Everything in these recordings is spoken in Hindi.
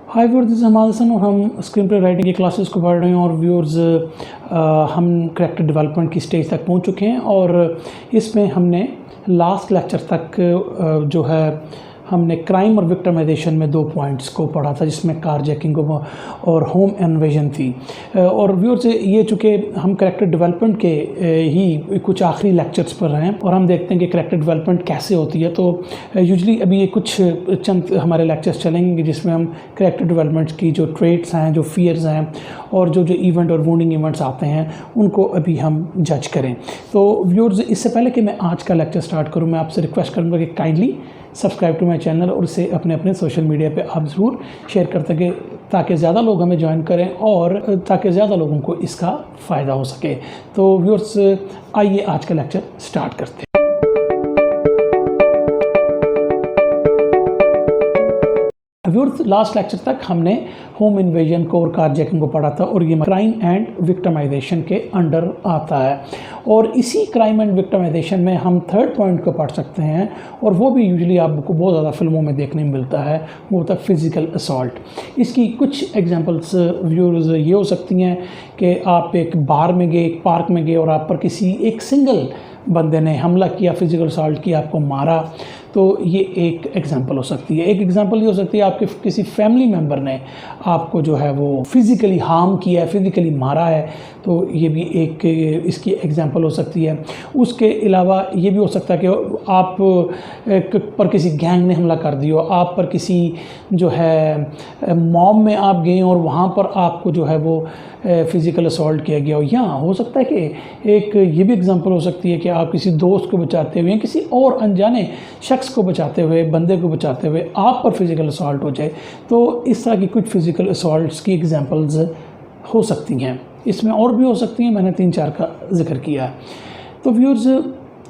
Hi viewers, this is Hamad Hasan और हम स्क्रीन प्ले राइटिंग की क्लासेस को पढ़ रहे हैं। और व्यूअर्स, हम कैरेक्टर डेवलपमेंट की स्टेज तक पहुंच चुके हैं और इसमें हमने लास्ट लेक्चर तक जो है हमने क्राइम और विक्टिमाइजेशन में 2 पॉइंट्स को पढ़ा था, जिसमें कारजैकिंग और होम इन्वेजन थी। और व्यूअर्स, ये चूँकि हम कैरेक्टर डेवलपमेंट के ही कुछ आखिरी लेक्चर्स पर हैं और हम देखते हैं कि कैरेक्टर डेवलपमेंट कैसे होती है। तो यूजुअली अभी ये कुछ चंद हमारे लेक्चर्स चलेंगे जिसमें हम कैरेक्टर डेवलपमेंट की जो ट्रेट्स हैं, जो फियर्स हैं और जो इवेंट और वूंडिंग इवेंट्स आते हैं उनको अभी हम जज करें। तो व्यूअर्स, इससे पहले कि मैं आज का लेक्चर स्टार्ट करूँ, मैं आपसे रिक्वेस्ट करूँगा कि kindly subscribe to my channel और इसे अपने सोशल मीडिया पे आप ज़रूर शेयर कर सकें ताकि ज़्यादा लोग हमें ज्वाइन करें और ताकि ज़्यादा लोगों को इसका फ़ायदा हो सके। तो व्यूअर्स, आइए आज का लेक्चर स्टार्ट करते हैं। व्यूअर्स, लास्ट लेक्चर तक हमने होम इन्वेजन को और कारजैकिंग को पढ़ा था और ये क्राइम एंड विक्टिमाइजेशन के अंडर आता है। और इसी क्राइम एंड विक्टिमाइजेशन में हम थर्ड पॉइंट को पढ़ सकते हैं और वो भी यूजुअली आपको बहुत ज़्यादा फिल्मों में देखने में मिलता है, वो होता है फिज़िकल असॉल्ट। इसकी कुछ एग्जांपल्स व्यूअर्स ये हो सकती हैं कि आप एक बार में गए, एक पार्क में गए और आप पर किसी एक सिंगल बंदे ने हमला किया, फिज़िकल असॉल्ट किया, आपको मारा, तो ये एक एग्जांपल हो सकती है। एक एग्जांपल ये हो सकती है आपके किसी फैमिली मेम्बर ने आपको जो है वो फिज़िकली हार्म किया है, फिज़िकली मारा है, तो ये भी एक इसकी एग्जांपल हो सकती है। उसके अलावा ये भी हो सकता है कि आप पर किसी गैंग ने हमला कर दिया, आप पर किसी जो है मॉब में आप गए और वहाँ पर आपको जो है वो फिज़िकल असॉल्ट किया गया हो। या हो सकता है कि एक ये भी एग्जांपल हो सकती है कि आप किसी दोस्त को बचाते हुए, किसी और अनजाने शख्स को बचाते हुए, बंदे को बचाते हुए आप पर फिज़िकल असॉल्ट हो जाए। तो इस तरह की कुछ फिज़िकल असॉल्ट्स की एग्जांपल्स हो सकती हैं। इसमें और भी हो सकती हैं, मैंने 3-4 का जिक्र किया है। तो व्यूअर्स,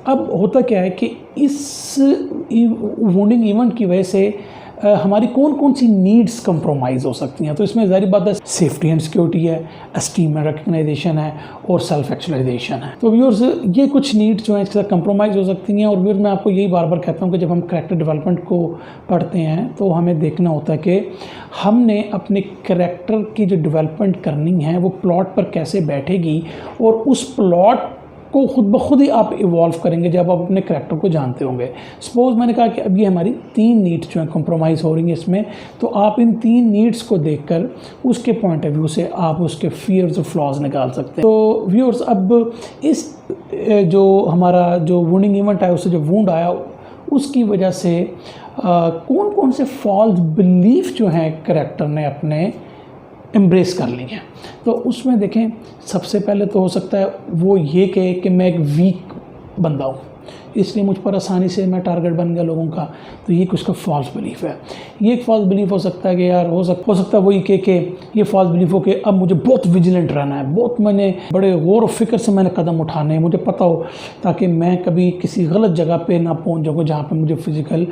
अब होता क्या है कि इस वूंडिंग इवेंट की वजह से हमारी कौन कौन सी नीड्स कंप्रोमाइज़ हो सकती हैं। तो इसमें ज़ाहिर बात है सेफ्टी एंड सिक्योरिटी है, एस्टीम एंड रिकग्नाइजेशन है और सेल्फ एक्चुअलाइजेशन है। तो व्यूअर्स, ये कुछ नीड्स जो हैं इसके साथ कंप्रोमाइज़ हो सकती हैं। और व्यूअर्स, मैं आपको यही बार बार कहता हूँ कि जब हम कैरेक्टर डेवलपमेंट को पढ़ते हैं तो हमें देखना होता है कि हमने अपने कैरेक्टर की जो डेवलपमेंट करनी है वो प्लॉट पर कैसे बैठेगी और उस प्लॉट को खुद ब खुद ही आप इवॉल्व करेंगे जब आप अपने करैक्टर को जानते होंगे। सपोज़ मैंने कहा कि अब ये हमारी 3 नीड्स जो हैं कंप्रोमाइज़ हो रही हैं इसमें, तो आप इन 3 नीड्स को देखकर उसके पॉइंट ऑफ व्यू से आप उसके फियर्स और फ्लॉज निकाल सकते हैं। तो व्यूअर्स, अब इस जो हमारा जो वूंडिंग इवेंट है, उससे जो वूंड आया उसकी वजह से कौन कौन से फॉल्स बिलीफ जो हैं करैक्टर ने अपने एम्ब्रेस कर ली हैं। तो उसमें देखें, सबसे पहले तो हो सकता है वो ये कहे कि मैं एक वीक बंदा हूँ, इसलिए मुझ पर आसानी से मैं टारगेट बन गया लोगों का। तो ये कुछ का फॉल्स बिलीफ है। ये एक फॉल्स बिलीफ हो सकता है कि यार हो सकता है वही कि ये फॉल्स बिलीफ हो कि अब मुझे बहुत विजिलेंट रहना है, बहुत मैंने बड़े गौर और फिक्र से मैंने कदम उठाने हैं, मुझे पता हो, ताकि मैं कभी किसी गलत जगह पे ना पहुंच जाऊँ जहाँ पे मुझे फिज़िकल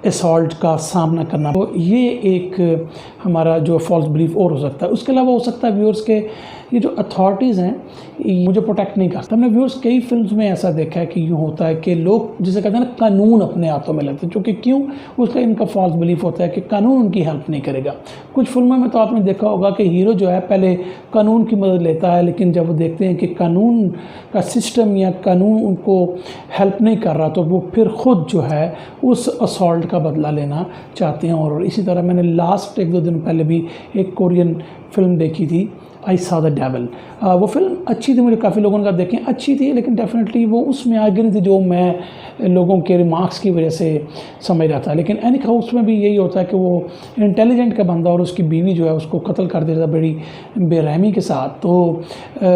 असॉल्ट का सामना करना। तो ये एक हमारा जो फॉल्स बिलीफ और हो सकता है। उसके अलावा हो सकता है व्यूअर्स के ये जो अथॉरिटीज़ हैं मुझे प्रोटेक्ट नहीं करता। हमने व्यूअर्स कई फिल्म्स में ऐसा देखा है कि यूँ होता है कि लोग जिसे कहते हैं ना कानून अपने हाथों में लेते हैं, क्योंकि क्यों उसका इनका फॉल्स बिलीफ होता है कि कानून उनकी हेल्प नहीं करेगा। कुछ फिल्मों में तो आपने देखा होगा कि हीरो जो है पहले कानून की मदद लेता है, लेकिन जब वो देखते हैं कि कानून का सिस्टम या कानून उनको हेल्प नहीं कर रहा तो वो फिर ख़ुद जो है उस असॉल्ट का बदला लेना चाहते हैं। और इसी तरह मैंने लास्ट 1-2 दिन पहले भी एक कोरियन फिल्म देखी थी, आई सॉ द डेविल। वो फिल्म अच्छी थी, मुझे काफ़ी लोगों ने कहा देखें अच्छी थी, लेकिन डेफिनेटली वो उसमें आगे नहीं थी जो मैं लोगों के रिमार्क्स की वजह से समझ रहा था। लेकिन एनी हाउस में भी यही होता है कि वो इंटेलिजेंट का बंदा और उसकी बीवी जो है उसको कत्ल कर देता बड़ी बेरहमी के साथ। तो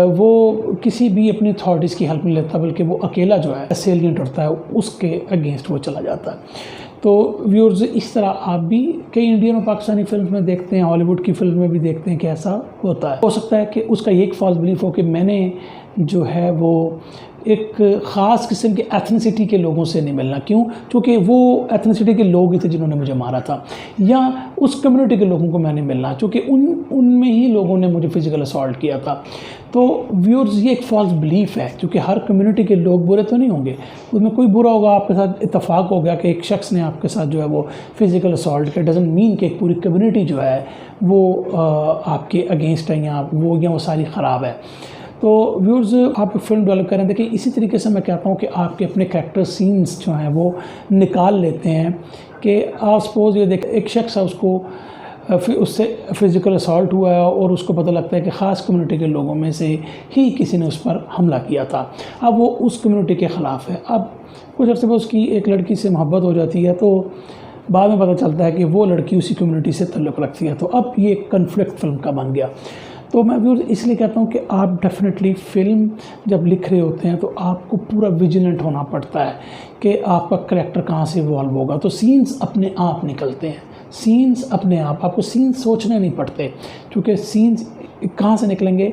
वो किसी भी अपनी अथॉरिटीज़ की हेल्प नहीं लेता, बल्कि वो अकेला जो है असेलिएंट होता है, उसके अगेंस्ट वो चला जाता है। तो व्यूअर्स, इस तरह आप भी कई इंडियन और पाकिस्तानी फिल्म में देखते हैं, हॉलीवुड की फिल्म में भी देखते हैं कि ऐसा होता है। हो सकता है कि उसका एक फॉल्स बिलीफ हो कि मैंने जो है वो एक ख़ास किस्म के एथनिसिटी के लोगों से नहीं मिलना। क्यों? क्योंकि वो एथनिसिटी के लोग ही थे जिन्होंने मुझे मारा था, या उस कम्युनिटी के लोगों को मैं नहीं मिलना क्योंकि उनमें ही लोगों ने मुझे फ़िज़िकल असॉल्ट किया था। तो व्यूअर्स, ये एक फ़ॉल्स बिलीफ है, क्योंकि हर कम्युनिटी के लोग बुरे तो नहीं होंगे। उसमें कोई बुरा होगा, आपके साथ इत्तेफाक हो गया कि एक शख्स ने आपके साथ जो है वो फ़िज़िकल असॉल्ट किया, डज़न्ट मीन कि एक पूरी कम्युनिटी जो है वो आपके अगेंस्ट है या वो सारी ख़राब है। तो व्यूअर्स, आप फिल्म डेवलप करें, देखिए इसी तरीके से मैं कहता हूँ कि आपके अपने कैरेक्टर सीन्स जो हैं वो निकाल लेते हैं कि आप सपोज़ ये देख, एक शख्स है, उसको उससे फ़िज़िकल असॉल्ट हुआ है और उसको पता लगता है कि ख़ास कम्युनिटी के लोगों में से ही किसी ने उस पर हमला किया था। अब वो उस कम्युनिटी के ख़िलाफ़ है। अब कुछ अर्से बाद उसकी एक लड़की से मोहब्बत हो जाती है, तो बाद में पता चलता है कि वो लड़की उसी कम्युनिटी से ताल्लुक़ रखती है। तो अब ये कन्फ्लिक्ट फ़िल्म का बन गया। तो मैं भी इसलिए कहता हूँ कि आप डेफ़िनेटली फ़िल्म जब लिख रहे होते हैं तो आपको पूरा विजिलेंट होना पड़ता है कि आपका करैक्टर कहाँ से इवॉल्व होगा। तो सीन्स अपने आप निकलते हैं, सीन्स अपने आप, आपको सीन्स सोचने नहीं पड़ते, क्योंकि सीन्स कहाँ से निकलेंगे,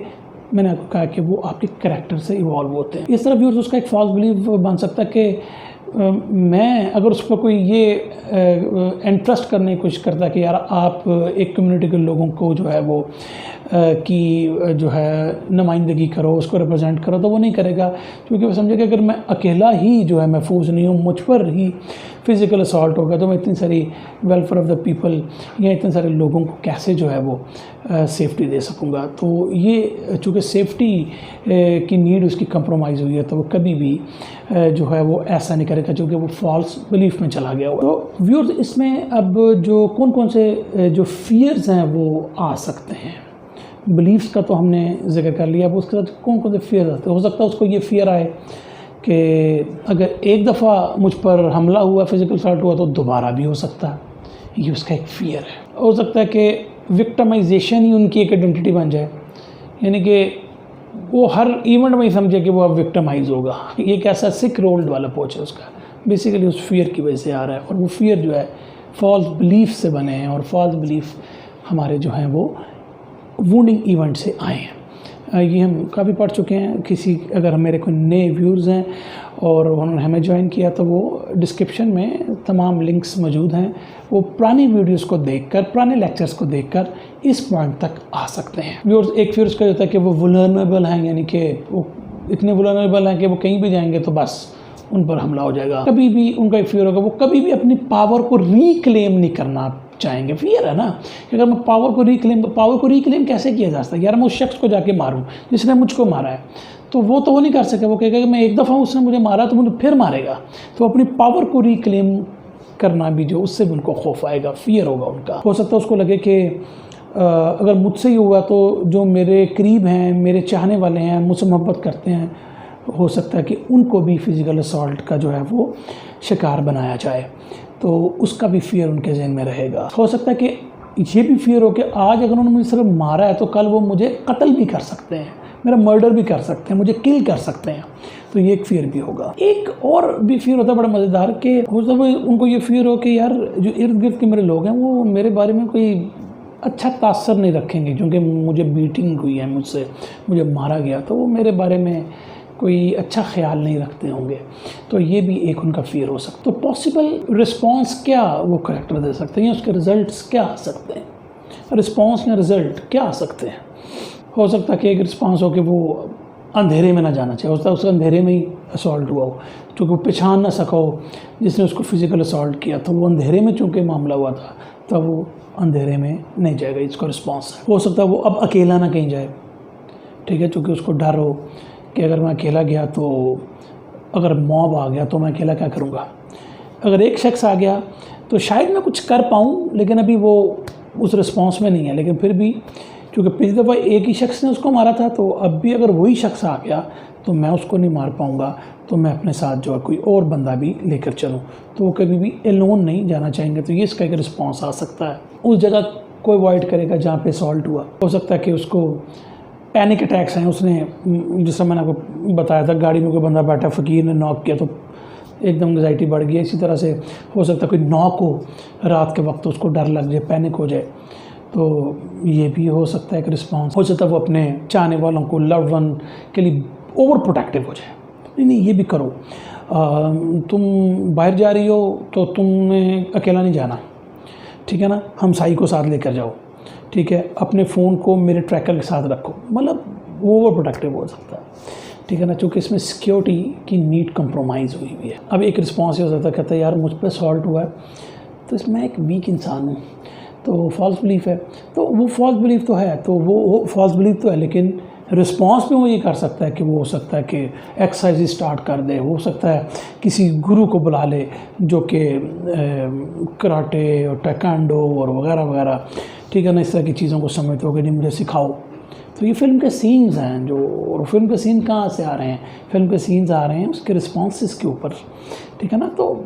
मैंने आपको कहा कि वो आपके करैक्टर से इवॉल्व होते हैं। इस तरह व्यूअर्स, उसका एक फॉल्स बिलीफ बन सकता है कि मैं अगर उस पर कोई ये इंटरेस्ट करने की कोशिश करता है कि यार आप एक कम्युनिटी के लोगों को जो है वो की जो है नुमाइंदगी करो, उसको रिप्रेजेंट करो, तो वो नहीं करेगा, क्योंकि वो समझेगा अगर मैं अकेला ही जो है महफूज नहीं हूँ, मुझ पर ही फ़िज़िकल असॉल्ट होगा, तो मैं इतनी सारी वेलफेयर ऑफ़ द पीपल या इतने सारे लोगों को कैसे जो है वो सेफ्टी दे सकूँगा। तो ये चूँकि सेफ्टी की नीड उसकी कंप्रोमाइज़ हुई है, तो वो कभी भी जो है वो ऐसा नहीं करेगा, क्योंकि वो फॉल्स बिलीफ में चला गया हुआ। तो व्यूअर्स, इसमें अब जो कौन से जो फ़ियर्स हैं वो आ सकते हैं। बिलीफ्स का तो हमने ज़िक्र कर लिया, अब उसके साथ कौन से फ़ियर आते हैं। हो सकता है उसको ये फ़ियर आए कि अगर एक दफ़ा मुझ पर हमला हुआ, फ़िज़िकल असॉल्ट हुआ, तो दोबारा भी हो सकता है, ये उसका एक फ़ियर है। हो सकता है कि विक्टिमाइजेशन ही उनकी एक आइडेंटिटी बन जाए, यानी कि वो हर इवेंट में ही समझे कि वो अब विक्टिमाइज़ होगा। ये एक ऐसा सिक रोल्ड वाला अप्रोच है उसका, बेसिकली उस फ़ियर की वजह से आ रहा है, और वो फ़ियर जो है फॉल्स बिलीफ से बने हैं, और फॉल्स बिलीफ हमारे जो हैं वो वूंडिंग इवेंट से आए हैं। ये हम काफ़ी पढ़ चुके हैं। अगर मेरे कोई नए व्यूअर्स हैं और उन्होंने हमें ज्वाइन किया, तो वो डिस्क्रिप्शन में तमाम लिंक्स मौजूद हैं, वो पुरानी वीडियोस को देखकर, पुराने लेक्चर्स को देखकर इस पॉइंट तक आ सकते हैं। व्यूअर्स, एक व्यूअर्स का होता है कि वो वुलनरेबल हैं, यानी कि वो इतने वुलनरेबल हैं कि वो कहीं भी जाएंगे तो बस उन पर हमला हो जाएगा। कभी भी उनका एक फ़ियर होगा, वो कभी भी अपनी पावर को रिक्लेम नहीं करना चाहेंगे। फ़ियर है ना कि अगर मैं पावर को रिक्लेम कैसे किया जा सकता है, यार मैं उस शख्स को जाके मारूं जिसने मुझको मारा है, तो वो नहीं कर सके। वो कहेगा कि मैं एक दफ़ा उसने मुझे मारा तो मुझे फिर मारेगा। तो अपनी पावर को रिक्लेम करना भी जो, उससे भी उनको खौफ आएगा, फ़ियर होगा उनका। हो सकता है उसको लगे कि अगर मुझसे ही हुआ तो जो मेरे करीब हैं, मेरे चाहने वाले हैं, मुझसे मोहब्बत करते हैं, हो सकता है कि उनको भी फ़िज़िकल असॉल्ट का जो है वो शिकार बनाया जाए, तो उसका भी फ़ियर उनके ज़हन में रहेगा। हो सकता है कि ये भी फ़ियर हो कि आज अगर उन्होंने मुझे सिर्फ मारा है तो कल वो मुझे कत्ल भी कर सकते हैं, मेरा मर्डर भी कर सकते हैं, मुझे किल कर सकते हैं, तो ये एक फ़ियर भी होगा। एक और भी फ़ियर होता है बड़ा मज़ेदार, कि हो सकता है उनको ये फ़ियर हो कि यार जो इर्द गिर्द के मेरे लोग हैं वो मेरे बारे में कोई अच्छा तासर नहीं रखेंगे, क्योंकि मुझे बीटिंग हुई है, मुझे मारा गया, तो वो मेरे बारे में कोई अच्छा ख्याल नहीं रखते होंगे। तो ये भी एक उनका फ़ियर हो सकता है। तो पॉसिबल रिस्पॉन्स क्या वो करैक्टर दे सकते हैं, या उसके रिज़ल्ट्स क्या आ सकते हैं, रिस्पॉन्स या रिज़ल्ट क्या आ सकते हैं। हो सकता है कि एक रिस्पॉन्स हो कि वो अंधेरे में ना जाना चाहिए, हो सकता है उसका अंधेरे में ही असॉल्ट हुआ हो, क्योंकि वो पहचान ना सका हो जिसने उसको फ़िज़िकल असॉल्ट किया, तो वो अंधेरे में चूँकि मामला हुआ था, तब वो अंधेरे में नहीं जाएगा, इसको रिस्पॉन्स है। हो सकता है वो अब अकेला ना कहीं जाए, ठीक है, क्योंकि उसको डर हो कि अगर मैं अकेला गया तो अगर मॉब आ गया तो मैं अकेला क्या करूँगा, अगर एक शख्स आ गया तो शायद मैं कुछ कर पाऊँ, लेकिन अभी वो उस रिस्पॉन्स में नहीं है। लेकिन फिर भी क्योंकि पिछली दफ़ा एक ही शख्स ने उसको मारा था, तो अब भी अगर वही शख्स आ गया तो मैं उसको नहीं मार पाऊँगा, तो मैं अपने साथ जो है कोई और बंदा भी लेकर चलूँ, तो वो कभी भी एलोन नहीं जाना चाहेंगे। तो ये इसका एक रिस्पॉन्स आ सकता है। उस जगह को अवॉइड करेगा जहाँ पे असॉल्ट हुआ। हो सकता है कि उसको पैनिक अटैक्स हैं, उसने जिस मैंने आपको बताया था, गाड़ी में कोई बंदा बैठा, फ़कीर ने नॉक किया तो एकदम एंग्जाइटी बढ़ गई। इसी तरह से हो सकता है कोई नॉक हो रात के वक्त, उसको डर लग जाए, पैनिक हो जाए, तो ये भी हो सकता है एक रिस्पॉन्स। हो सकता है वो अपने चाहने वालों को, लव्ड वन के लिए ओवर प्रोटेक्टिव हो जाए, नहीं नहीं ये भी करो, तुम बाहर जा रही हो तो तुम्हें अकेला नहीं जाना, ठीक है ना, हम साई को साथ लेकर जाओ, ठीक है, अपने फ़ोन को मेरे ट्रैकर के साथ रखो, मतलब वो ओवर प्रोटेक्टिव हो सकता है, ठीक है ना, चूँकि इसमें सिक्योरिटी की नीड कंप्रोमाइज़ हुई हुई है। अब एक रिस्पॉन्स हो सकता है, कहता है यार मुझ पर असॉल्ट हुआ है तो इसमें एक वीक इंसान हूँ, तो फॉल्स बिलीफ है, तो वो फॉल्स बिलीफ तो है, तो वो फॉल्स बिलीफ तो है, लेकिन रिस्पॉन्स में वो ये कर सकता है कि वो हो सकता है कि एक्सरसाइज स्टार्ट कर दे, हो सकता है किसी गुरु को बुला ले जो कि कराटे और टैक्वांडो और वगैरह वगैरह, ठीक है ना, इस तरह की चीज़ों को समझते हो कि नहीं मुझे सिखाओ। तो ये फिल्म के सीन्स हैं जो, और फिल्म के सीन कहाँ से आ रहे हैं, फिल्म के सीन्स आ रहे हैं उसके रिस्पॉन्सेस के ऊपर, ठीक है ना। तो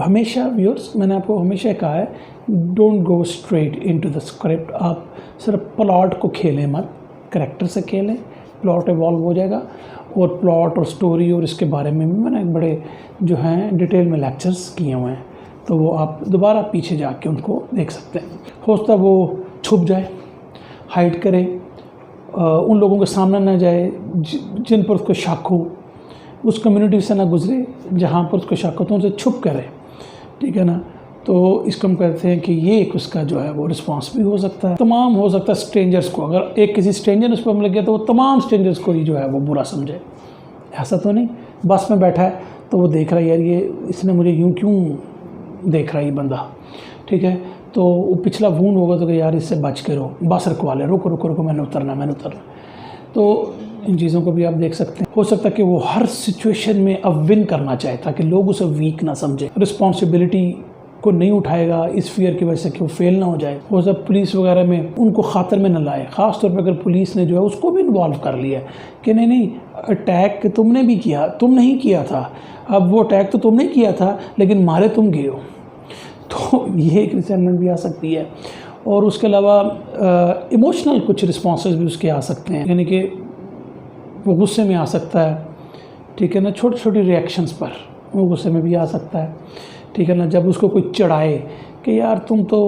हमेशा व्यूअर्स, मैंने आपको हमेशा कहा है, don't go straight into the script, आप सिर्फ प्लॉट को खेलें मत, करैक्टर से खेलें, प्लॉट इवॉल्व हो जाएगा। और प्लॉट और स्टोरी और इसके बारे में भी मैंने बड़े जो हैं डिटेल में लेक्चर्स किए हुए हैं, तो वो आप दोबारा पीछे जाके उनको देख सकते हैं। हो सकता है वो छुप जाए, हाइड करे, उन लोगों के सामने ना जाए जिन पर उसको शक हो, उस कम्युनिटी से ना गुजरे जहाँ पर उसको शक हो, तो उनसे छुप करे, ठीक है ना। तो इसको हम कहते हैं कि ये एक उसका जो है वो रिस्पांस भी हो सकता है। तमाम हो सकता है स्ट्रेंजर्स को, अगर एक किसी स्ट्रेंजर उस पर मिल गया तो वो तमाम स्ट्रेंजर्स को ही जो है वो बुरा समझे। ऐसा तो नहीं, बस में बैठा है तो वो देख रहा है यार ये इसने मुझे यूँ क्यों देख रहा है ये बंदा, ठीक है, तो वो पिछला वूंड होगा तो कि यार इससे बच के रहो, बस रखवा ले, रुको रुको रुको मैंने उतरना। तो इन चीज़ों को भी आप देख सकते हैं। हो सकता है कि वो हर सिचुएशन में अब विन करना चाहे ताकि लोग उसे वीक ना समझे, रिस्पॉन्सिबिलिटी को नहीं उठाएगा इस फियर की वजह से कि वो फेल ना हो जाए। हो सकता है पुलिस वगैरह में उनको खातर में न लाए, ख़ास तौर पर अगर पुलिस ने जो है उसको भी इन्वॉल्व कर लिया कि नहीं अटैक तुमने भी किया, तुम नहीं किया था, अब वो अटैक तो तुमने किया था लेकिन मारे तुम गए हो, तो ये एक रिसेंटमेंट भी आ सकती है। और उसके अलावा इमोशनल कुछ रिस्पॉन्सेज भी उसके आ सकते हैं, यानी कि वो गुस्से में आ सकता है, ठीक है ना, छोटी छोटी रिएक्शंस पर वो गुस्से में भी आ सकता है, ठीक है ना। जब उसको कोई चिढ़ाए कि यार तुम तो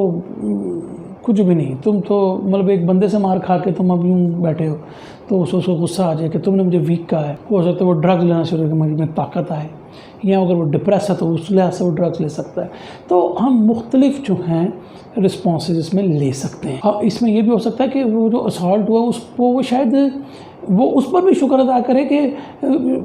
कुछ भी नहीं, तुम तो मतलब एक बंदे से मार खा के तुम अब यूँ बैठे हो, तो उसको गुस्सा आ जाए कि तुमने मुझे वीक कहा है। हो सकता है वो ड्रग्स लेना शुरू कर, मुझे में ताकत आए, या अगर वो डिप्रेस है तो उस लिहाज से वो ड्रग्स ले सकता है। तो हम मुख्तलिफ जो हैं रिस्पॉन्सेज इसमें ले सकते हैं। अब इसमें ये भी हो सकता है कि वो जो असॉल्ट हुआ उसको वो शायद वो उस पर भी शुक्र अदा करे कि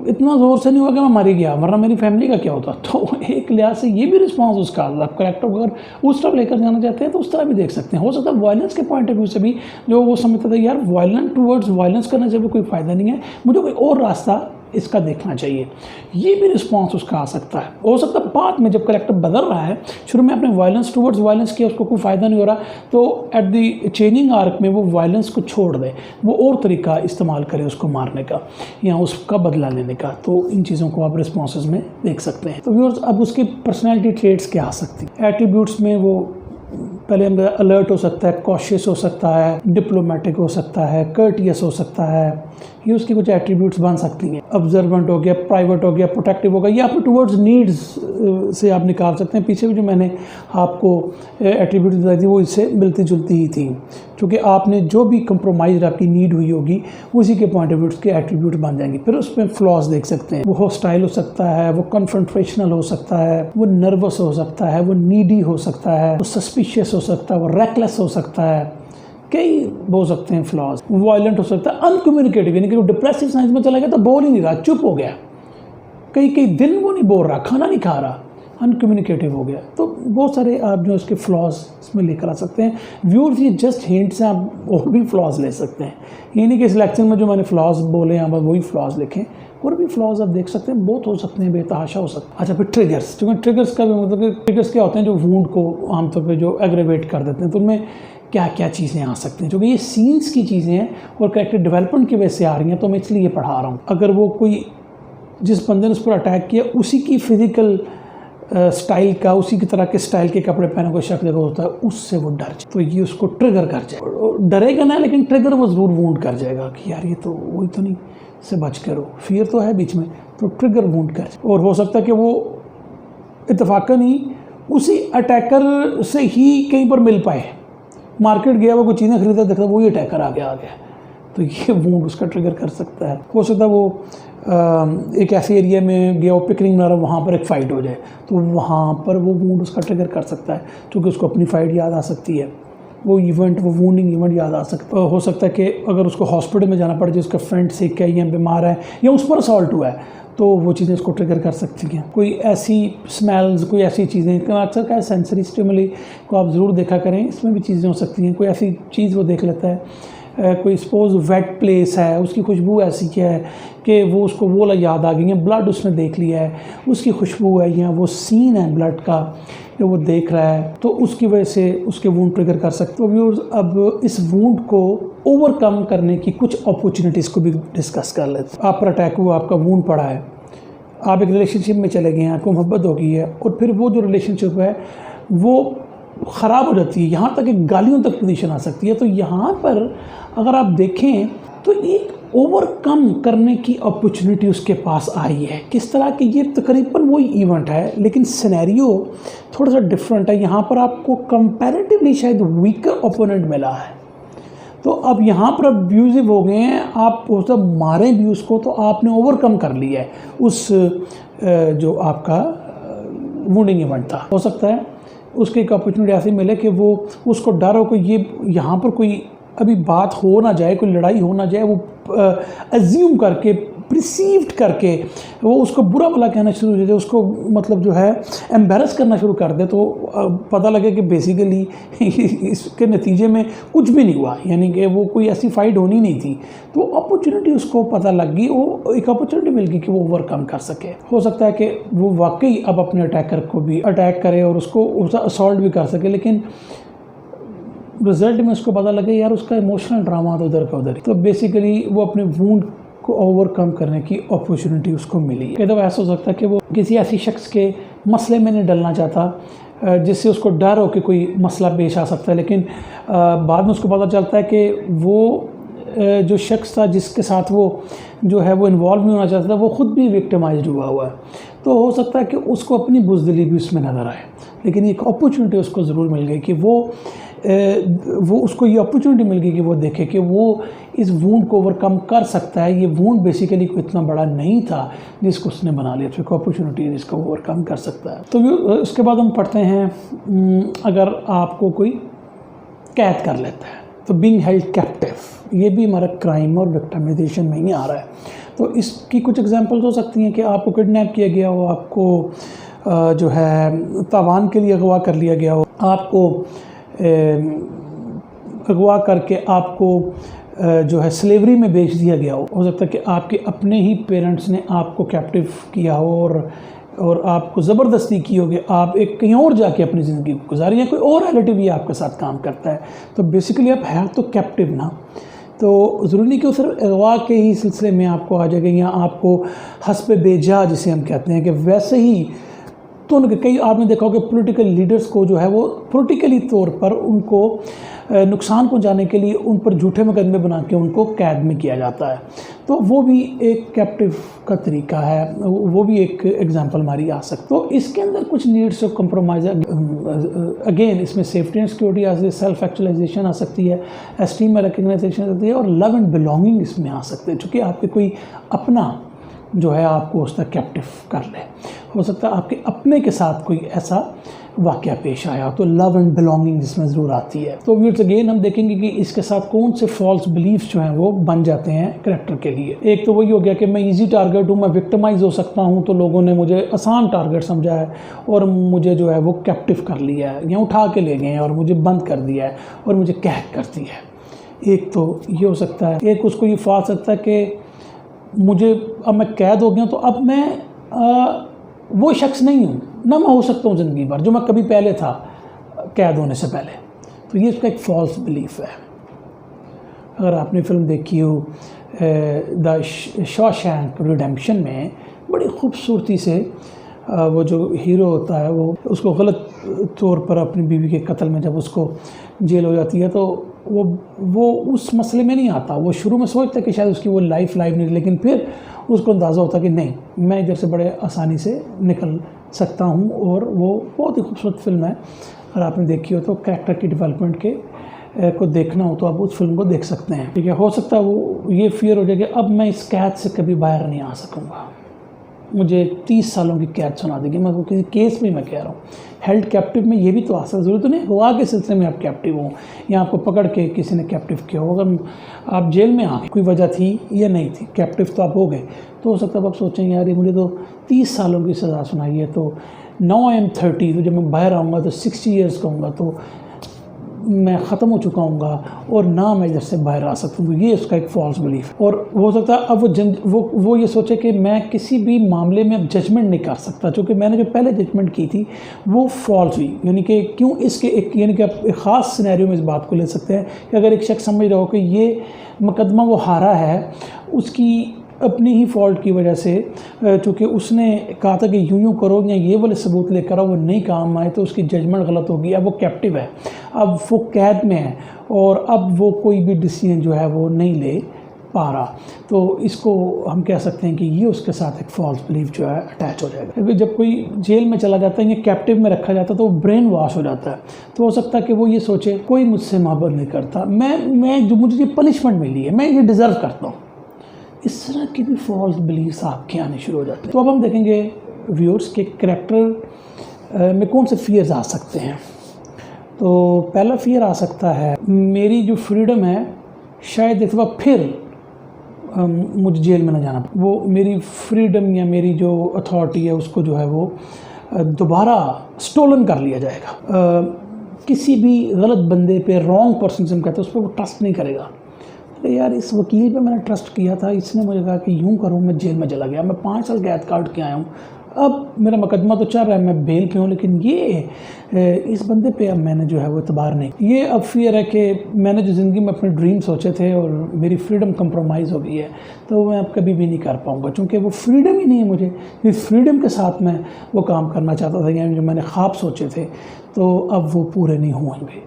इतना ज़ोर से नहीं हुआ कि मैं मर ही गया, वरना मेरी फैमिली का क्या होता। तो एक लिहाज से ये भी रिस्पांस उसका, आप करेक्टर अगर उस तरफ लेकर जाना चाहते हैं तो उस तरह भी देख सकते हैं। हो सकता है वायलेंस के पॉइंट ऑफ व्यू से भी जो वो समझता था यार वायलेंट टूवर्ड्स वायलेंस करने से भी कोई फ़ायदा नहीं है, मुझे कोई और रास्ता इसका देखना चाहिए, ये भी रिस्पांस उसका आ सकता है। हो सकता है बाद में जब करेक्टर बदल रहा है, शुरू में आपने वायलेंस टूवर्ड्स वायलेंस किया, उसको कोई फ़ायदा नहीं हो रहा, तो एट द चेंजिंग आर्क में वो वायलेंस को छोड़ दे, वो और तरीका इस्तेमाल करे उसको मारने का या उसका बदला लेने का। तो इन चीज़ों को आप रिस्पॉन्सेज में देख सकते हैं। तो व्यूअर्स, अब उसकी पर्सनैलिटी ट्रेट्स क्या आ सकती हैं? एट्रीब्यूट्स में वो पहले हम अलर्ट हो सकता है, कॉशियस हो सकता है, डिप्लोमेटिक हो सकता है, कर्टियस हो सकता है, ये उसकी कुछ एट्रीब्यूट्स बन सकती हैं। ऑब्जर्वेंट हो गया, प्राइवेट हो गया, प्रोटेक्टिव हो गया, ये आप टुवर्ड्स नीड्स से आप निकाल सकते हैं। पीछे भी जो मैंने आपको एट्रीब्यूट बताई थी वो इससे मिलती जुलती ही थी, क्योंकि आपने जो भी कंप्रोमाइज आपकी नीड हुई होगी उसी के पॉइंट ऑफ व्यू के एट्रीब्यूट बन जाएंगे। फिर उसमें फ्लॉज देख सकते हैं, वो हॉस्टाइल हो सकता है, वो कन्फ्रंट्रेशनल हो सकता है, वो नर्वस हो सकता है, वो नीडी हो सकता है, वो सस्पिशियस हो सकता है, वो रेकलेस हो सकता है, कई हो सकते हैं फ्लॉज। वायलेंट हो सकता है, अनकम्युनिकेटिव, यानी कि वो डिप्रेसिव साइंस में चला गया तो बोल ही नहीं रहा, चुप हो गया, कई दिन वो नहीं बोल रहा, खाना नहीं खा रहा, अनकम्युनिकेटिव हो गया। तो बहुत सारे आप जो इसके फ्लॉज इसमें लेकर आ सकते हैं। व्यूअर्स, ये जस्ट हिंट्स हैं, आप और भी फ्लॉज ले सकते हैं, ये नहीं कि इस लेक्चर में जो मैंने फ्लॉज बोले हैं बस वही फ्लॉज लिखें, और भी फ्लॉज आप देख सकते हैं, बहुत हो सकते हैं, बेतहाशा हो सकता है। अच्छा, फिर ट्रिगर्स, क्योंकि ट्रिगर्स का भी मतलब कि ट्रिगर्स क्या होते हैं जो वूंड को आमतौर पर जो एग्रेवेट कर देते हैं, तो उनमें क्या क्या चीज़ें आ सकती हैं, क्योंकि ये सीन्स की चीज़ें हैं और कैरेक्टर डेवलपमेंट की वजह से आ रही हैं, तो मैं इसलिए पढ़ा रहा हूँ। अगर वो कोई जिस बंदे ने उस पर अटैक किया उसी की फिजिकल स्टाइल का, उसी की तरह के स्टाइल के कपड़े पहने को शक जब होता है, उससे वो डर जाए, तो ये उसको ट्रिगर कर जाए। डरेगा ना, लेकिन ट्रिगर वो ज़रूर वूंड कर जाएगा कि यार ये तो वही तो नहीं, से बच करो, फियर तो है बीच में, तो ट्रिगर वूंड कर जाए। और हो सकता है कि वो इत्तेफाकन ही उसी अटैकर से ही कहीं पर मिल पाए, मार्केट गया, वो कोई चीज़ें खरीदा, देखा वही अटैकर आ गया, तो ये वूंड उसका ट्रिगर कर सकता है। हो सकता है वो एक ऐसे एरिया में गया, वो पिकनिक मना रहा, वहाँ पर एक फ़ाइट हो जाए, तो वहाँ पर वो वूंड उसका ट्रिगर कर सकता है, क्योंकि उसको अपनी फ़ाइट याद आ सकती है, वो इवेंट, वो वूंडिंग इवेंट याद आ सकता है। हो सकता है कि अगर उसको हॉस्पिटल में जाना पड़ जाए, उसका फ्रेंड सिक है या बीमार है या उस पर असॉल्ट हुआ है, तो वो चीज़ें उसको ट्रिगर कर सकती हैं। कोई ऐसी स्मेल्स, कोई ऐसी चीज़ें, अक्सर क्या है सेंसरी स्टिमुली को आप ज़रूर देखा करें, इसमें भी चीज़ें हो सकती हैं। कोई ऐसी चीज़ वो देख लेता है, कोई सपोज़ वेट प्लेस है, उसकी खुशबू ऐसी है कि वो उसको वो याद आ गई है, ब्लड उसने देख लिया है, उसकी खुशबू है या वो सीन है ब्लड का जो वो देख रहा है, तो उसकी वजह से उसके वूंड ट्रिगर कर सकते हो। व्यूअर्स, अब इस वूंड को ओवरकम करने की कुछ अपॉर्चुनिटीज़ को भी डिस्कस कर लेते हैं। आप पर अटैक हुआ, आपका वूंड पड़ा है, आप एक रिलेशनशिप में चले गए हैं, आपको मोहब्बत हो गई है, और फिर वो जो रिलेशनशिप है वो ख़राब हो जाती है, यहाँ तक कि गालियों तक पोजीशन आ सकती है। तो यहाँ पर अगर आप देखें तो एक ओवरकम करने की अपॉर्चुनिटी उसके पास आई है। किस तरह की, ये तकरीबन वही इवेंट है, लेकिन सिनेरियो थोड़ा सा डिफरेंट है। यहाँ पर आपको कंपैरेटिवली शायद वीकर ओपोनेंट मिला है, तो अब यहाँ पर अब्यूजिव हो गए हैं, आप मतलब मारे भी उसको, तो आपने ओवरकम कर लिया है उस जो आपका वुंडिंग इवेंट था। हो सकता है उसकी एक अपॉर्चुनिटी ऐसी मिले कि वो उसको डर हो कि ये यहाँ पर कोई अभी बात हो ना जाए, कोई लड़ाई हो ना जाए, वो अज्यूम करके, प्रिसीव्ड करके वो उसको बुरा भला कहना शुरू हो जाए, उसको मतलब जो है एम्बेरस करना शुरू कर दे, तो पता लगे कि बेसिकली इसके नतीजे में कुछ भी नहीं हुआ, यानी कि वो कोई ऐसी फाइट होनी नहीं थी। तो अपॉर्चुनिटी उसको पता लग गई, वो एक अपॉर्चुनिटी मिल गई कि वो ओवरकम कर सके। हो सकता है कि वो वाकई अब अपने अटैकर को भी अटैक करे और उसको असॉल्ट भी कर सके, लेकिन रिजल्ट में उसको पता लगे यार उसका इमोशनल ड्रामा तो उधर का उधर ही। तो बेसिकली वो अपने वूंड को ओवरकम करने की अपॉर्चुनिटी उसको मिली। कई दफ़ा ऐसा हो सकता है कि वो किसी ऐसी शख्स के मसले में नहीं डलना चाहता जिससे उसको डर हो कि कोई मसला पेश आ सकता है, लेकिन बाद में उसको पता चलता है कि वो जो शख्स था जिसके साथ वो जो है वो इन्वॉल्व नहीं होना चाहता था, वो ख़ुद भी विक्टिमाइज्ड हुआ है। तो हो सकता है कि उसको अपनी बुज़दिली भी उसमें नज़र आए, लेकिन एक अपॉर्चुनिटी उसको ज़रूर मिल गई कि वो उसको ये अपॉर्चुनिटी मिल गई कि वो देखे कि वो इस वूंड को ओवरकम कर सकता है। ये वूंड बेसिकली कोई इतना बड़ा नहीं था जिसको उसने बना लिया, तो अपॉर्चुनिटी जिसको ओवरकम कर सकता है। तो उसके बाद हम पढ़ते हैं, अगर आपको कोई कैद कर लेता है तो बीइंग हेल्ड कैप्टिव, ये भी हमारा क्राइम और विक्टिमाइजेशन में ही आ रहा है। तो इसकी कुछ एग्जांपल्स हो सकती हैं कि आपको किडनैप किया गया हो, आपको जो है तावान के लिए अगवा कर लिया गया हो, आपको अगवा करके आपको जो है स्लेवरी में बेच दिया गया हो सकता है कि आपके अपने ही पेरेंट्स ने आपको कैप्टिव किया हो और आपको ज़बरदस्ती की होगी, आप एक कहीं और जाके अपनी ज़िंदगी को गुजारी, या कोई और रिलेटिव ही आपके साथ काम करता है, तो बेसिकली आप है तो कैप्टिव ना। तो ज़रूरी नहीं कि वो सिर्फ अगवा के ही सिलसिले में आपको आ जाएगा, या आपको हस्ब बेजा जिसे हम कहते हैं कि वैसे ही। तो उनके कई आपने देखा होगा पॉलिटिकल लीडर्स को जो है वो पॉलिटिकली तौर पर उनको नुकसान पहुंचाने के लिए उन पर झूठे मुकदमे बना के उनको कैद में किया जाता है, तो वो भी एक कैप्टिव का तरीका है, वो भी एक एग्जांपल हमारी आ सकती। तो इसके अंदर कुछ नीड्स ऑफ कंप्रोमाइज़, अगेन इसमें सेफ्टी एंड सिक्योरिटी आ सकती है, सेल्फ एक्चुअलाइजेशन आ सकती है, एस्टीम में रिकग्नाइजेशन आ सकती है, और लव एंड बिलोंगिंग इसमें आ सकते हैं, चूँकि आपके कोई अपना जो है आपको उस तक कैप्टिव कर ले। हो सकता है आपके अपने के साथ कोई ऐसा वाक़या पेश आया, तो लव एंड बिलोंगिंग इसमें ज़रूर आती है। तो व्यूअर्स अगेन हम देखेंगे कि इसके साथ कौन से फॉल्स बिलीफ्स जो हैं वो बन जाते हैं कैरेक्टर के लिए। एक तो वही हो गया कि मैं इजी टारगेट हूँ, मैं विक्टिमाइज़ हो सकता हूँ, तो लोगों ने मुझे आसान टारगेट समझा है और मुझे जो है वो कैप्टिव कर लिया है, या उठा के ले गए हैं और मुझे बंद कर दिया है और मुझे कैद कर दिया है। एक तो ये हो सकता है। एक उसको ये फा सकता है कि मुझे अब मैं कैद हो गया, तो अब मैं वो शख्स नहीं हूँ ना, मैं हो सकता हूँ ज़िंदगी भर जो मैं कभी पहले था कैद होने से पहले। तो ये उसका एक फॉल्स बिलीफ है। अगर आपने फिल्म देखी हो द शॉशैंक रिडेम्पशन में, बड़ी खूबसूरती से वो जो हीरो होता है वो उसको गलत तौर पर अपनी बीवी के कत्ल में जब उसको जेल हो जाती है, तो वो उस मसले में नहीं आता। वो शुरू में सोचता है कि शायद उसकी वो लाइफ नहीं, लेकिन फिर उसको अंदाज़ा होता है कि नहीं, मैं इधर से बड़े आसानी से निकल सकता हूँ। और वो बहुत ही खूबसूरत फिल्म है, अगर आपने देखी हो तो कैरेक्टर की डेवलपमेंट के को देखना हो तो आप उस फिल्म को देख सकते हैं, ठीक है। हो सकता है वो ये फियर हो जाए कि अब मैं इस कैद से कभी बाहर नहीं आ सकूँगा, मुझे 30 सालों की कैद सुना देगी। मैं वो किसी केस में मैं कह रहा हूँ, हेल्ड कैप्टिव में ये भी तो आ सकता, ज़रूरत तो नहीं हुआ के सिलसिले में आप कैप्टिव हो या आपको पकड़ के किसी ने कैप्टिव किया हो। अगर आप जेल में आ गए, कोई वजह थी या नहीं थी, कैप्टिव तो आप हो गए, तो हो सकता है आप सोचेंगे यार ये मुझे तो 30 सालों की सज़ा सुनाई है, तो नाउ आई एम 30, तो जब मैं बाहर आऊँगा तो 60 ईयर्स का हूँगा, तो मैं ख़त्म हो चुका हूँगा और ना मैं इधर से बाहर आ सकता हूँ। तो ये उसका एक फॉल्स बिलीफ। और हो सकता है अब वो ये सोचे कि मैं किसी भी मामले में अब जजमेंट नहीं कर सकता, क्योंकि मैंने जो पहले जजमेंट की थी वो फॉल्स हुई। यानी कि क्यों इसके एक यानी कि आप एक ख़ास सिनेरियो में इस बात को ले सकते हैं कि अगर एक शख्स समझ रहा हो कि ये मुकदमा वो हारा है उसकी अपनी ही फॉल्ट की वजह से, चूँकि उसने कहा था कि यूँ करो या ये वाले सबूत लेकर आओ, वो नहीं काम आए तो उसकी जजमेंट गलत होगी। अब वो कैप्टिव है, अब वो कैद में है और अब वो कोई भी डिसीजन जो है वो नहीं ले पा रहा, तो इसको हम कह सकते हैं कि ये उसके साथ एक फॉल्स बिलीफ जो है अटैच हो जाएगा। क्योंकि जब कोई जेल में चला जाता है या कैप्टिव में रखा जाता है तो वो ब्रेन वॉश हो जाता है। तो हो सकता है कि वो ये सोचे कोई मुझसे मोहब्बत नहीं करता, मैं जो मुझे पनिशमेंट मिली है मैं ये डिज़र्व करता हूँ। इस तरह की भी फॉल्स बिलीव्स आपके आने शुरू हो जाते हैं। तो अब हम देखेंगे व्यूअर्स के करैक्टर में कौन से फियर्स आ सकते हैं। तो पहला फियर आ सकता है मेरी जो फ्रीडम है शायद एक दफ़ा फिर मुझे जेल में ना जाना, वो मेरी फ्रीडम या मेरी जो अथॉरिटी है उसको जो है वो दोबारा स्टोलन कर लिया जाएगा। किसी भी गलत बंदे पे, रॉन्ग पर्सन से हम कहते हैं, उस पर वो ट्रस्ट नहीं करेगा। यार इस वकील पे मैंने ट्रस्ट किया था, इसने मुझे कहा कि यूँ करूँ, मैं जेल में चला गया, मैं 5 साल कैद काट के आया हूँ, अब मेरा मुकदमा तो चल रहा है, मैं बेल पे हूँ, लेकिन ये इस बंदे पे अब मैंने जो है वो इतबार नहीं। ये अब फियर है कि मैंने जो ज़िंदगी में अपने ड्रीम सोचे थे और मेरी फ्रीडम कंप्रोमाइज़ हो गई है, तो मैं अब कभी भी नहीं कर पाऊँगा, क्योंकि वो फ्रीडम ही नहीं है मुझे। इस फ्रीडम के साथ मैं वो काम करना चाहता था, यानी जो मैंने ख्वाब सोचे थे, तो अब वो पूरे नहीं होंगे,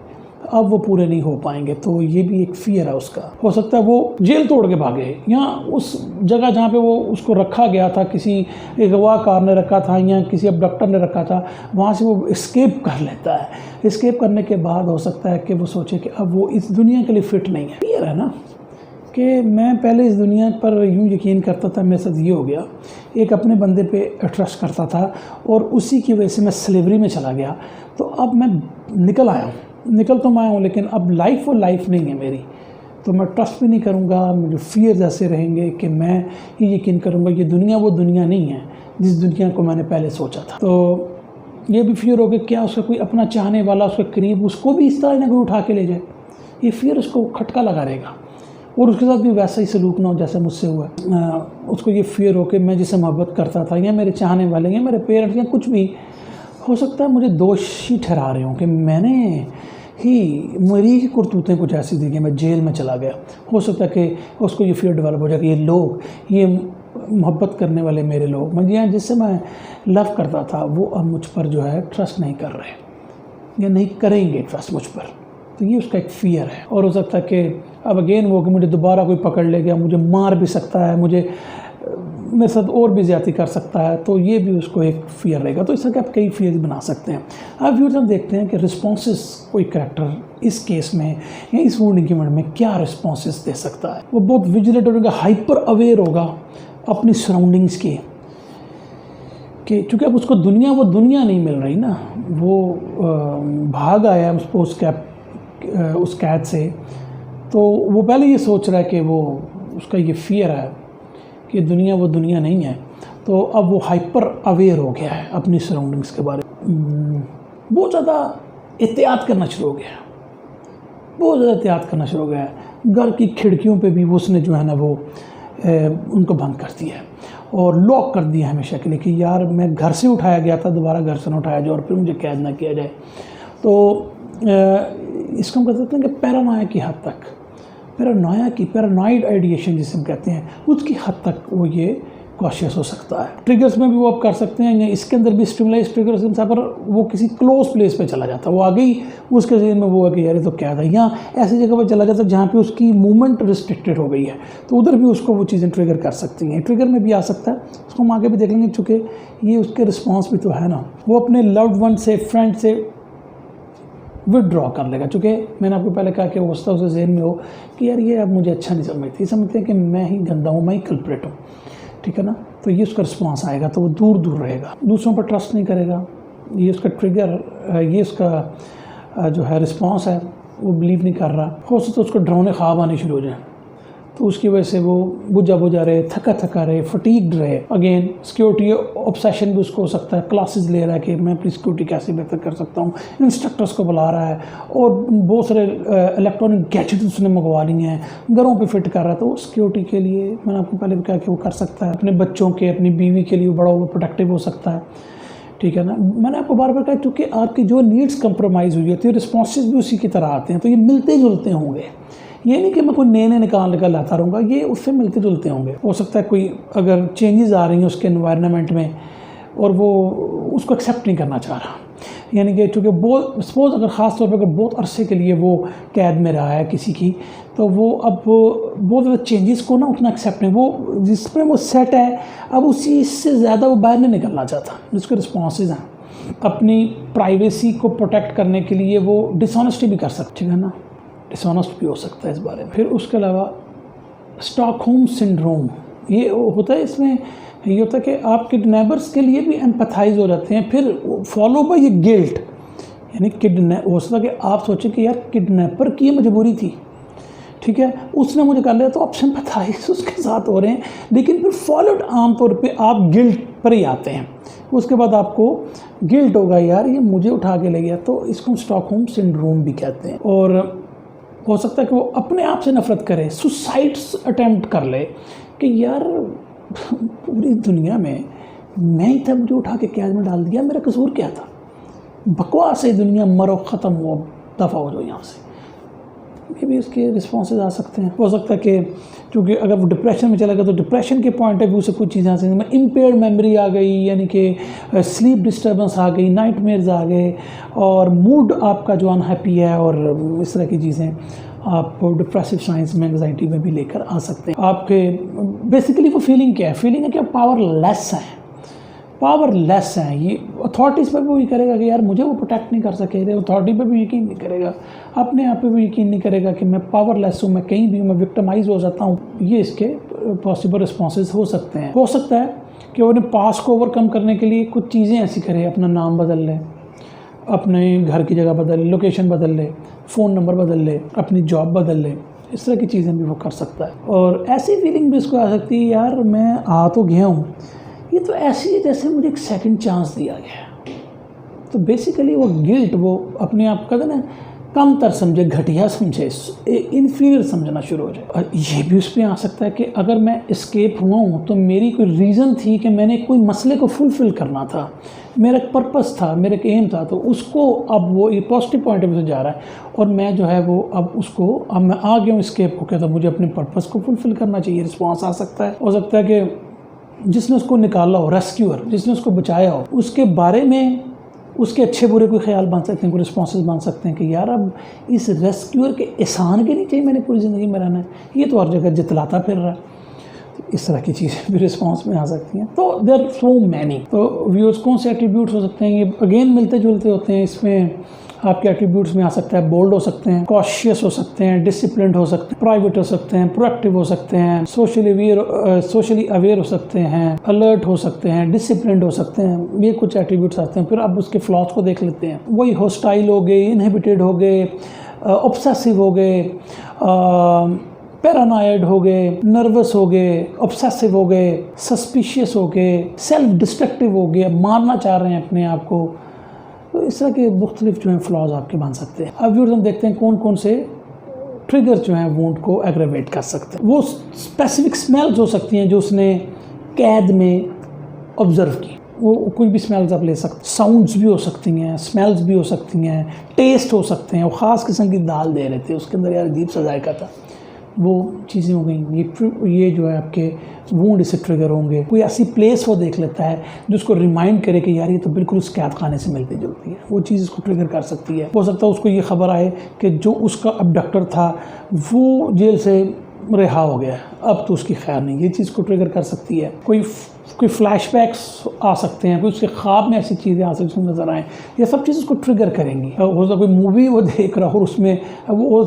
अब वो पूरे नहीं हो पाएंगे। तो ये भी एक फियर है उसका। हो सकता है वो जेल तोड़ के भागे या उस जगह जहाँ पे वो उसको रखा गया था, किसी अगवाकार ने रखा था या किसी अबडक्टर ने रखा था, वहाँ से वो एस्केप कर लेता है। एस्केप करने के बाद हो सकता है कि वो सोचे कि अब वो इस दुनिया के लिए फ़िट नहीं है। फियर है ना कि मैं पहले इस दुनिया पर यूँ यकीन करता था, मेरे साथ ये हो गया, एक अपने बंदे पे ट्रस्ट करता था और उसी की वजह से मैं स्लेवरी में चला गया, तो अब मैं निकल आया हूँ, निकल तो मैं आया हूँ, लेकिन अब लाइफ वो लाइफ नहीं है मेरी, तो मैं ट्रस्ट भी नहीं करूँगा। मुझे फियर्स ऐसे रहेंगे कि मैं ये यकीन करूँगा ये दुनिया वो दुनिया नहीं है जिस दुनिया को मैंने पहले सोचा था। तो ये भी फियर हो गया क्या उसका कोई अपना चाहने वाला उसके करीब उसको भी इस तरह ना कोई उठा के ले जाए, ये फियर उसको खटका लगा रहेगा और उसके साथ भी वैसा ही सलूक ना हो जैसे मुझसे हुआ। उसको ये फियर हो कि मैं जिससे मोहब्बत करता था या मेरे चाहने वाले या मेरे पेरेंट्स या कुछ भी, हो सकता है मुझे दोषी ठहरा रहे हों कि मैंने ही मेरी ही करतूतें कुछ ऐसी थी कि मैं जेल में चला गया। हो सकता है कि उसको ये फियर डेवलप हो जाए कि ये लोग, ये मोहब्बत करने वाले मेरे लोग, मैं जिससे मैं लव करता था, वो अब मुझ पर जो है ट्रस्ट नहीं कर रहे या नहीं करेंगे ट्रस्ट मुझ पर। तो ये उसका एक फ़ियर है। और हो सकता है कि अब अगेन वो कि मुझे दोबारा कोई पकड़ ले गया, मुझे मार भी सकता है, मुझे मेरे साथ और भी ज़्यादती कर सकता है, तो ये भी उसको एक फ़ियर रहेगा। तो इस तरह के आप कई फियर बना सकते हैं। अब व्यूअर्स हम देखते हैं कि रिस्पॉन्सेस कोई करैक्टर इस केस में या इस वार्निंग में क्या रिस्पॉन्सेस दे सकता है। वो बहुत विजिलेंट होगा, हाइपर अवेयर होगा अपनी सराउंडिंग्स की, कि चूँकि अब उसको दुनिया वो दुनिया नहीं मिल रही ना, वो भाग आया उस कैद से, तो वो पहले ये सोच रहा है कि वो उसका ये फियर है कि दुनिया वो दुनिया नहीं है, तो अब वो हाइपर अवेयर हो गया है अपनी सराउंडिंग्स के बारे में, बहुत ज़्यादा एहतियात करना शुरू हो गया है, बहुत ज़्यादा एहतियात करना शुरू हो गया है। घर की खिड़कियों पे भी उसने जो है ना वो उनको बंद कर दिया है और लॉक कर दिया हमेशा के लिए कि यार मैं घर से उठाया गया था, दोबारा घर से ना उठाया जाए और फिर मुझे कैद ना किया जाए। तो इसको हम कह सकते हैं कि पैरानोया की हद तक, पैरानॉइड आइडिएशन जिसे हम कहते हैं, उसकी हद तक वो ये कॉशियस हो सकता है। ट्रिगर्स में भी वो आप कर सकते हैं, या इसके अंदर भी स्टिमुलाइज ट्रिगर्स पर वो किसी क्लोज प्लेस पे चला जाता है, वो आ गई उसके जहन में वो है कि यार ये तो क्या था, या ऐसी जगह पर चला जाता है जहाँ पे उसकी मूवमेंट रिस्ट्रिक्टेड हो गई है, तो उधर भी उसको वो चीज़ें ट्रिगर कर सकती हैं। ट्रिगर में भी आ सकता है, उसको हम आगे भी देख लेंगे, चूँकि ये उसके रिस्पॉन्स भी तो है ना। वो अपने लव्ड वन से, फ्रेंड से विदड्रॉ कर लेगा। चूँकि मैंने आपको पहले कहा कि उस उसे जहन में हो कि यार ये अब मुझे अच्छा नहीं समझती, समझते हैं कि मैं ही गंदा हूँ, मैं ही कल्प्रेट हूँ, ठीक है ना। तो ये उसका रिस्पॉन्स आएगा, तो वो दूर दूर रहेगा, दूसरों पर ट्रस्ट नहीं करेगा। ये उसका ट्रिगर, ये उसका जो है रिस्पॉन्स है, वो बिलीव नहीं कर रहा। हो सकता है उसको डरावने ख्वाब आने शुरू हो जाए, तो उसकी वजह से वो बुझा रहे, थका रहे, फटीग्ड रहे। अगेन सिक्योरिटी ऑब्सेशन भी उसको हो सकता है, क्लासेस ले रहा है कि मैं अपनी सिक्योरिटी कैसे बेहतर कर सकता हूँ, इंस्ट्रक्टर्स को बुला रहा है और बहुत सारे इलेक्ट्रॉनिक गैजेट्स उसने मंगवा ली हैं, घरों पे फिट कर रहा है। तो सिक्योरिटी के लिए मैंने आपको पहले भी कहा कि वो कर सकता है, अपने बच्चों के, अपनी बीवी के लिए बड़ा प्रोटेक्टिव हो सकता है, ठीक है ना। मैंने आपको बार बार कहा क्योंकि आपकी जो नीड्स कंप्रोमाइज़ हुई होती है, रिस्पॉन्सेज भी उसी की तरह आते हैं, तो ये मिलते जुलते होंगे। ये नहीं कि मैं कोई नए निकाल लाता रहूँगा, ये उससे मिलते जुलते होंगे। हो सकता है कोई अगर चेंजेस आ रही हैं उसके एनवायरनमेंट में और वो उसको एक्सेप्ट नहीं करना चाह रहा, यानी कि चूँकि बहुत सपोज अगर ख़ास तौर पर अगर बहुत अरसे के लिए वो कैद में रहा है किसी की, तो वो अब बहुत ज़्यादा चेंजेस को ना उतना एक्सेप्ट नहीं, वो जिस पर वो सेट है अब उसी से ज़्यादा वो बाहर नहीं निकलना चाहता। जिसके रिस्पॉन्सेज हैं, अपनी प्राइवेसी को प्रोटेक्ट करने के लिए वो डिसऑनेस्टी भी कर सकते हैं ना, डिसऑनेस्ट भी हो सकता है इस बारे में। फिर उसके अलावा स्टॉकहोम सिंड्रोम ये होता है, इसमें ये होता है कि आप किडनैपर्स के लिए भी एम्पैथाइज हो जाते हैं, फिर फॉलो बाय ये गिल्ट, यानी हो सकता है कि आप सोचें कि यार किडनैपर की मजबूरी थी, ठीक है, उसने मुझे कर लिया, तो आप सिंपैथाइज उसके साथ हो रहे हैं, लेकिन फिर फॉलोड आमतौर पे आप गिल्ट पर ही आते हैं। उसके बाद आपको गिल्ट होगा, यार ये मुझे उठा के ले गया, तो इसको स्टॉकहोम सिंड्रोम भी कहते हैं। और हो सकता है कि वो अपने आप से नफरत करे, सुसाइड्स अटेम्प्ट कर ले कि यार पूरी दुनिया में मैं ही था, मुझे उठा के कैद में डाल दिया, मेरा कसूर क्या था, बकवास है दुनिया, मरो ख़त्म हो, दफ़ा हो जाओ यहाँ से। ये भी उसके रिस्पॉन्सेज आ सकते हैं। हो सकता है कि क्योंकि अगर वो डिप्रेशन में चला गया तो डिप्रेशन के पॉइंट ऑफ व्यू से कुछ चीज़ें आ सकती हैं, इम्पेयर्ड मेमोरी आ गई, यानी कि स्लीप डिस्टर्बेंस आ गई, नाइटमेयर्स आ गए, और मूड आपका जो अनहैप्पी है और इस तरह की चीज़ें आप डिप्रेसिव साइंस में, एंग्जाइटी में भी लेकर आ सकते हैं। आपके बेसिकली वो फीलिंग क्या है, फीलिंग है कि आप पावरलेस हैं, पावरलेस हैं। ये अथॉरिटीज़ पर भी वही करेगा कि यार मुझे वो प्रोटेक्ट नहीं कर सके, अथॉरिटी पर भी यकीन नहीं करेगा, अपने आप पे भी यकीन नहीं करेगा कि मैं पावरलेस हूँ, मैं कहीं भी हूँ, मैं विक्टिमाइज हो जाता हूँ। ये इसके पॉसिबल रिस्पॉन्सेज हो सकते हैं। हो सकता है कि वो अपने पास को ओवरकम करने के लिए कुछ चीज़ें ऐसी करे, अपना नाम बदल ले, अपने घर की जगह बदल ले, लोकेशन बदल ले, फ़ोन नंबर बदल ले, अपनी जॉब बदल ले, इस तरह की चीज़ें भी वो कर सकता है। और ऐसी फीलिंग भी उसको आ सकती है, यार मैं आ तो गया हूँ, ये तो ऐसी है जैसे मुझे एक सेकंड चांस दिया गया। तो बेसिकली वो गिल्ट, वो अपने आप का ना कम तर समझे, घटिया समझे, इन्फीरियर समझना शुरू हो जाए। और ये भी उस पर आ सकता है कि अगर मैं एस्केप हुआ हूँ तो मेरी कोई रीज़न थी कि मैंने कोई मसले को फुलफ़िल करना था, मेरा एक पर्पस था, मेरा एक एम था, तो उसको अब वो ये पॉजिटिव पॉइंट ऑफ व्यू से जा रहा है और मैं जो है वो अब उसको, अब मैं आ गया हूँ एस्केप होकर, तो मुझे अपने पर्पस को फुलफ़िल करना चाहिए। रिस्पॉन्स आ सकता है। हो सकता है कि जिसने उसको निकाला हो, रेस्क्यूअर जिसने उसको बचाया हो, उसके बारे में उसके अच्छे बुरे कोई ख्याल बन सकते हैं, कोई रिस्पॉन्सेज बन सकते हैं कि यार अब इस रेस्क्यूअर के एहसान के नीचे मैंने पूरी ज़िंदगी में रहना है, ये तो हर जगह जितलाता फिर रहा है। तो इस तरह की चीज़ें भी रिस्पॉन्स में आ सकती हैं। तो देयर आर सो मैनी। तो व्यूअर्स कौन से एट्रीब्यूट्स हो सकते हैं, ये अगेन मिलते जुलते होते हैं। इसमें आपके एट्रीब्यूट्स में आ सकता है बोल्ड हो सकते हैं, कॉशियस हो सकते हैं, डिसिप्लिन्ड हो सकते हैं, प्राइवेट हो सकते हैं, प्रोएक्टिव हो सकते हैं, सोशली अवेयर हो सकते हैं, अलर्ट हो सकते हैं, डिसिप्लिन्ड हो सकते हैं। ये कुछ एट्रीब्यूट्स आते हैं। फिर अब उसके फ्लॉज को देख लेते हैं। वही हॉस्टाइल हो गए, इनहिबिटेड हो गए, ऑब्सेसिव हो गए, पैरानॉइड हो गए, नर्वस हो गए, ऑब्सेसिव हो गए, सस्पिशियस हो गए, सेल्फ डिस्ट्रक्टिव हो गए, मारना चाह रहे हैं अपने आप को। तो इस तरह के मुख्तलिफ जो हैं फ्लॉज आपके बन सकते हैं। अब व्यूअर्स हम देखते हैं कौन कौन से ट्रिगर जो हैं वुंड को एग्रेवेट कर सकते हैं। वो स्पेसिफिक स्मेल्स हो सकती हैं जो उसने कैद में ऑब्जर्व की, वो कोई भी स्मेल्स आप ले सकते हैं। साउंड्स भी हो सकती हैं, स्मेल्स भी हो सकती हैं, टेस्ट हो सकते हैं। वो ख़ास किस्म की दाल दे रहे थे, उसके अंदर यार अजीब सा जायका था, वो चीज़ें हो गई। ये जो है आपके वुंड से ट्रिगर होंगे। कोई ऐसी प्लेस वो देख लेता है जो उसको रिमाइंड करे कि यार ये तो बिल्कुल उस कैद खाने से मिलती जुलती है, वो चीज़ उसको ट्रिगर कर सकती है। हो सकता है उसको ये खबर आए कि जो उसका अबडक्टर था वो जेल से रिहा हो गया, अब तो उसकी खैर नहीं, ये चीज़ को ट्रिगर कर सकती है। कोई कोई फ्लैशबैक्स आ सकते हैं, कोई उसके ख्वाब में ऐसी चीज़ें आ सकती हैं नज़र आएँ, ये सब चीज़ उसको ट्रिगर करेंगी। हो सकता है कोई मूवी वो देख रहा हो और उसमें वो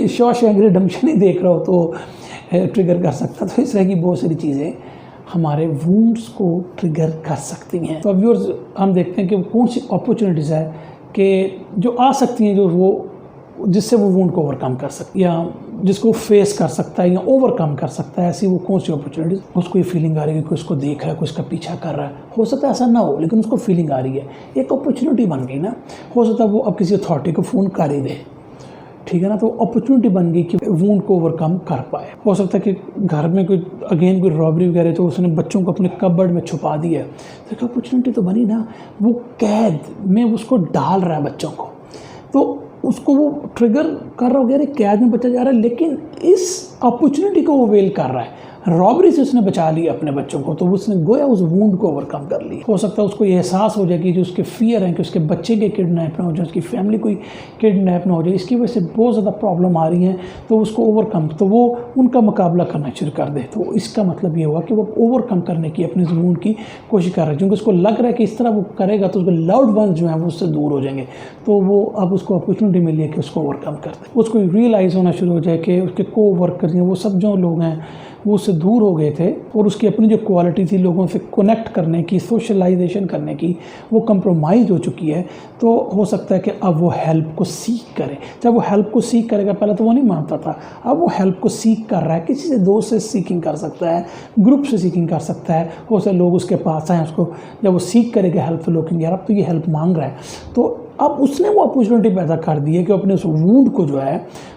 शॉशैंक रिडेम्पशन ही देख रहा हो तो ट्रिगर कर सकता। तो इस तरह की बहुत सारी चीज़ें हमारे वूंड्स को ट्रिगर कर सकती हैं। तो अब व्यूअर्स हम देखते हैं कि कौन सी अपॉर्चुनिटीज़ है कि जो आ सकती हैं, जो वो जिससे वो वूंड को ओवरकम कर सकती है या जिसको फेस कर सकता है या ओवरकम कर सकता है। ऐसी वो कौन सी अपॉर्चुनिटीज़, उसको ये फीलिंग आ रही है कि उसको देख रहा है, कोई उसका पीछा कर रहा है। हो सकता है ऐसा ना हो, लेकिन उसको फीलिंग आ रही है, एक अपॉर्चुनिटी बन गई ना। हो सकता है वो अब किसी अथॉरिटी को फ़ोन कर ही दे, ठीक है ना, तो अपॉर्चुनिटी बन गई कि वूंड को ओवरकम कर पाए। हो सकता है कि घर में कोई रॉबरी वगैरह, तो उसने बच्चों को अपने कबर्ड में छुपा दिया है, तो एक अपॉर्चुनिटी तो बनी ना। वो कैद में उसको डाल रहा है बच्चों को, तो उसको वो ट्रिगर कर रहा हो, कैद में बच्चा जा रहा है, लेकिन इस अपॉर्चुनिटी को वो वेल कर रहा है। रॉबरी से उसने बचा लिया अपने बच्चों को, तो उसने गोया उस वूंड को ओवरकम कर लिया। हो सकता है उसको ये एहसास हो जाए कि जो उसके फियर हैं कि उसके बच्चे के किडनैप ना हो जाए, उसकी फैमिली कोई किडनैप ना हो जाए, इसकी वजह से बहुत ज़्यादा प्रॉब्लम आ रही हैं, तो उसको ओवरकम, तो वो उनका मुकाबला करना शुरू कर दे। तो इसका मतलब ये हुआ कि वो ओवरकम करने की अपने वूंड की कोशिश कर रहा है, क्योंकि उसको लग रहा है कि इस तरह वो करेगा तो उसके लव्ड वंस जो हैं वो उससे दूर हो जाएंगे। तो वो अब उसको अपॉर्चुनिटी मिली है कि उसको ओवरकम कर दे। उसको रियलाइज़ होना शुरू हो जाए कि उसके को वर्कर हैं, वो सब जो लोग हैं वो उससे दूर हो गए थे, और उसकी अपनी जो क्वालिटी थी लोगों से कनेक्ट करने की, सोशलाइजेशन करने की, वो कंप्रोमाइज़ हो चुकी है। तो हो सकता है कि अब वो हेल्प को सीख करे। जब वो हेल्प को सीख करेगा, पहले तो वो नहीं मानता था, अब वो हेल्प को सीख कर रहा है। किसी से, दोस्त से सीकिंग कर सकता है, ग्रुप से सीकिंग कर सकता है, हो सकता है लोग उसके पास आए, उसको जब वो सीख करेगा हेल्प, तो लोग यार अब तो ये हेल्प मांग रहा है, तो अब उसने वो अपॉर्चुनिटी पैदा कर दी है कि अपने उस वूंड को जो है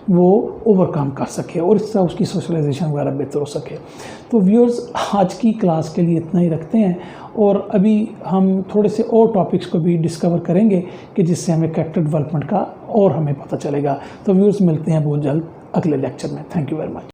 वो ओवरकम कर सके, और इस तरह उसकी सोशलाइजेशन वगैरह बेहतर हो सके। तो व्यूअर्स, आज की क्लास के लिए इतना ही रखते हैं, और अभी हम थोड़े से और टॉपिक्स को भी डिस्कवर करेंगे कि जिससे हमें कैरेक्टर डेवलपमेंट का और हमें पता चलेगा। तो व्यूअर्स, मिलते हैं बहुत जल्द अगले लेक्चर में। Thank you very much.